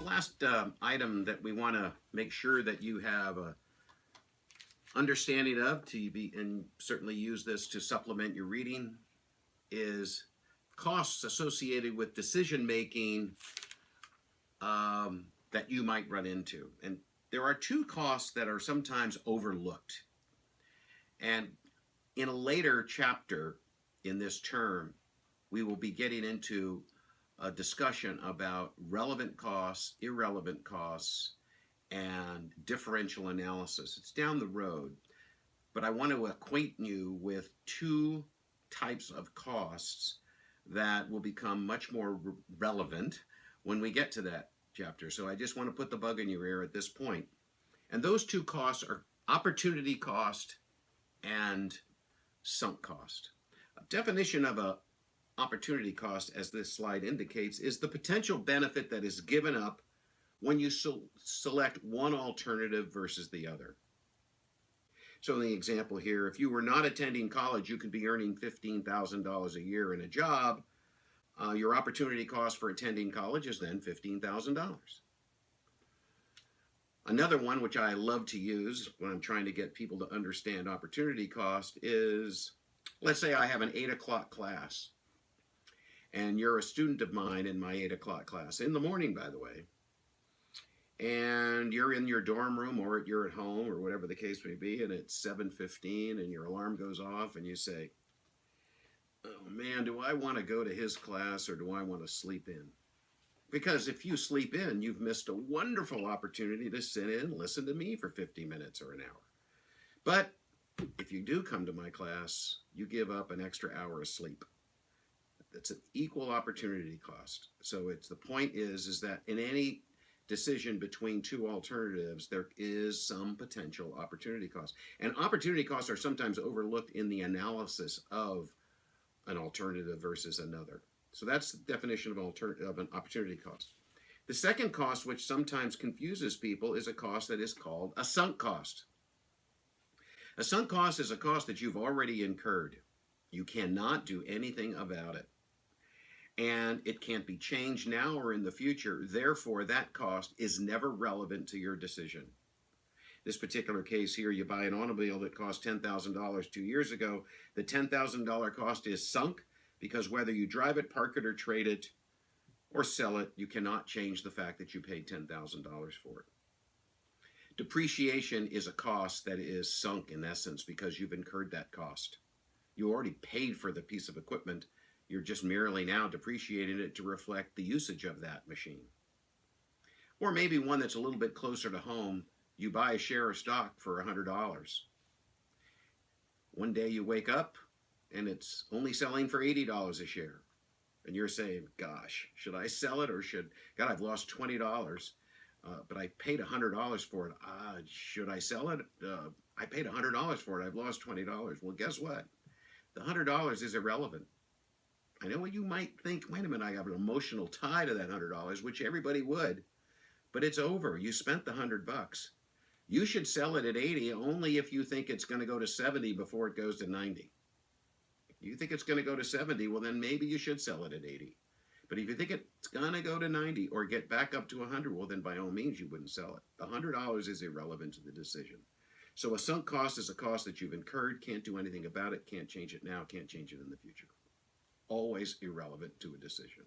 last item that we want to make sure that you have a understanding of to be, and certainly use this to supplement your reading, is costs associated with decision making that you might run into. And there are two costs that are sometimes overlooked. And in a later chapter in this term, we will be getting into a discussion about relevant costs, irrelevant costs, and differential analysis. It's down the road, but I want to acquaint you with two types of costs that will become much more relevant when we get to that chapter. So I just want to put the bug in your ear at this point. And those two costs are opportunity cost and sunk cost. A definition of a opportunity cost, as this slide indicates, is the potential benefit that is given up when you select one alternative versus the other. So in the example here, if you were not attending college, you could be earning $15,000 a year in a job. Your opportunity cost for attending college is then $15,000. Another one, which I love to use when I'm trying to get people to understand opportunity cost, is, let's say I have an 8 o'clock class, and you're a student of mine in my 8 o'clock class, in the morning, by the way, and you're in your dorm room or you're at home or whatever the case may be, and it's 7:15 and your alarm goes off and you say, oh man, do I want to go to his class or do I want to sleep in? Because if you sleep in, you've missed a wonderful opportunity to sit in and listen to me for 50 minutes or an hour. But if you do come to my class, you give up an extra hour of sleep. It's an equal opportunity cost. So it's the point is that in any decision between two alternatives, there is some potential opportunity cost. And opportunity costs are sometimes overlooked in the analysis of an alternative versus another. So that's the definition of an opportunity cost. The second cost, which sometimes confuses people, is a cost that is called a sunk cost. A sunk cost is a cost that you've already incurred. You cannot do anything about it. And it can't be changed now or in the future. Therefore, that cost is never relevant to your decision. This particular case here, you buy an automobile that cost $10,000 2 years ago. The $10,000 cost is sunk because whether you drive it, park it, or trade it, or sell it, you cannot change the fact that you paid $10,000 for it. Depreciation is a cost that is sunk in essence because you've incurred that cost. You already paid for the piece of equipment. You're just merely now depreciating it to reflect the usage of that machine. Or maybe one that's a little bit closer to home, you buy a share of stock for $100. One day you wake up and it's only selling for $80 a share. And you're saying, gosh, should I sell it or God, I've lost $20, but I paid $100 for it. Should I sell it? I paid $100 for it. I've lost $20. Well, guess what? The $100 is irrelevant. I know what you might think, wait a minute, I have an emotional tie to that $100, which everybody would, but it's over. You spent the $100. You should sell it at 80 only if you think it's going to go to 70 before it goes to 90. If you think it's going to go to 70, well, then maybe you should sell it at 80. But if you think it's going to go to 90 or get back up to 100, well, then by all means, you wouldn't sell it. The $100 is irrelevant to the decision. So a sunk cost is a cost that you've incurred, can't do anything about it, can't change it now, can't change it in the future. Always irrelevant to a decision.